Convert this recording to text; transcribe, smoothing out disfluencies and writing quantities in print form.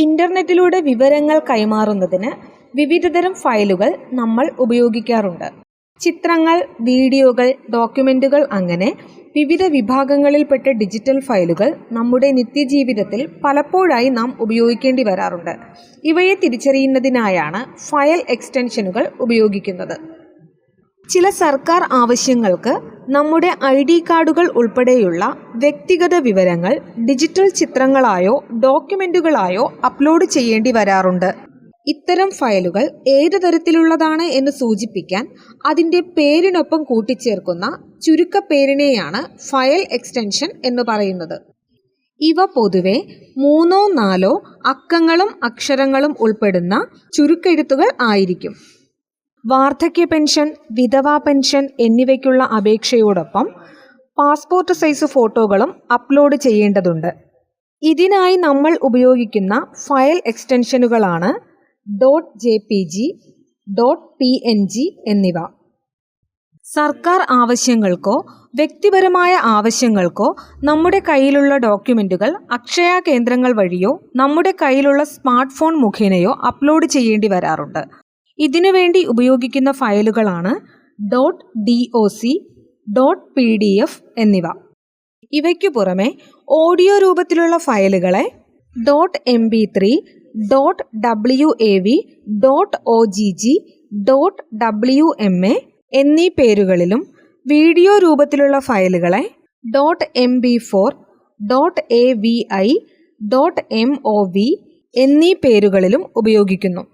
ഇന്റർനെറ്റിലൂടെ വിവരങ്ങൾ കൈമാറുന്നതിന് വിവിധതരം ഫയലുകൾ നമ്മൾ ഉപയോഗിക്കാറുണ്ട്. ചിത്രങ്ങൾ, വീഡിയോകൾ, ഡോക്യുമെന്റുകൾ അങ്ങനെ വിവിധ വിഭാഗങ്ങളിൽപ്പെട്ട ഡിജിറ്റൽ ഫയലുകൾ നമ്മുടെ നിത്യജീവിതത്തിൽ പലപ്പോഴായി നാം ഉപയോഗിക്കേണ്ടി വരാറുണ്ട്. ഇവയെ തിരിച്ചറിയുന്നതിനായാണ് ഫയൽ എക്സ്റ്റൻഷനുകൾ ഉപയോഗിക്കുന്നത്. ചില സർക്കാർ ആവശ്യങ്ങൾക്ക് നമ്മുടെ ID കാർഡുകൾ ഉൾപ്പെടെയുള്ള വ്യക്തിഗത വിവരങ്ങൾ ഡിജിറ്റൽ ചിത്രങ്ങളായോ ഡോക്യുമെന്റുകളായോ അപ്ലോഡ് ചെയ്യേണ്ടി വരാറുണ്ട്. ഇത്തരം ഫയലുകൾ ഏത് തരത്തിലുള്ളതാണ് എന്ന് സൂചിപ്പിക്കാൻ അതിൻ്റെ പേരിനൊപ്പം കൂട്ടിച്ചേർക്കുന്ന ചുരുക്കപ്പേരിനെയാണ് ഫയൽ എക്സ്റ്റൻഷൻ എന്ന് പറയുന്നത്. ഇവ പൊതുവെ 3-4 അക്കങ്ങളും അക്ഷരങ്ങളും ഉൾപ്പെടുന്ന ചുരുക്കെഴുത്തുകൾ ആയിരിക്കും. വാർദ്ധക്യ പെൻഷൻ, വിധവാ പെൻഷൻ എന്നിവയ്ക്കുള്ള അപേക്ഷയോടൊപ്പം പാസ്പോർട്ട് സൈസ് ഫോട്ടോകളും അപ്ലോഡ് ചെയ്യേണ്ടതുണ്ട്. ഇതിനായി നമ്മൾ ഉപയോഗിക്കുന്ന ഫയൽ എക്സ്റ്റൻഷനുകളാണ് .jpg, .png എന്നിവ. സർക്കാർ ആവശ്യങ്ങൾക്കോ വ്യക്തിപരമായ ആവശ്യങ്ങൾക്കോ നമ്മുടെ കയ്യിലുള്ള ഡോക്യുമെന്റുകൾ അക്ഷയ കേന്ദ്രങ്ങൾ വഴിയോ നമ്മുടെ കയ്യിലുള്ള സ്മാർട്ട് ഫോൺ മുഖേനയോ അപ്ലോഡ് ചെയ്യേണ്ടി വരാറുണ്ട്. ഇതിനുവേണ്ടി ഉപയോഗിക്കുന്ന ഫയലുകളാണ് .doc, .pdf എന്നിവ. ഇവയ്ക്കു പുറമെ ഓഡിയോ രൂപത്തിലുള്ള ഫയലുകളെ .mp3, .wav, .ogg, .wma എന്നീ പേരുകളിലും വീഡിയോ രൂപത്തിലുള്ള ഫയലുകളെ .mp4, .avi, .mov എന്നീ പേരുകളിലും ഉപയോഗിക്കുന്നു.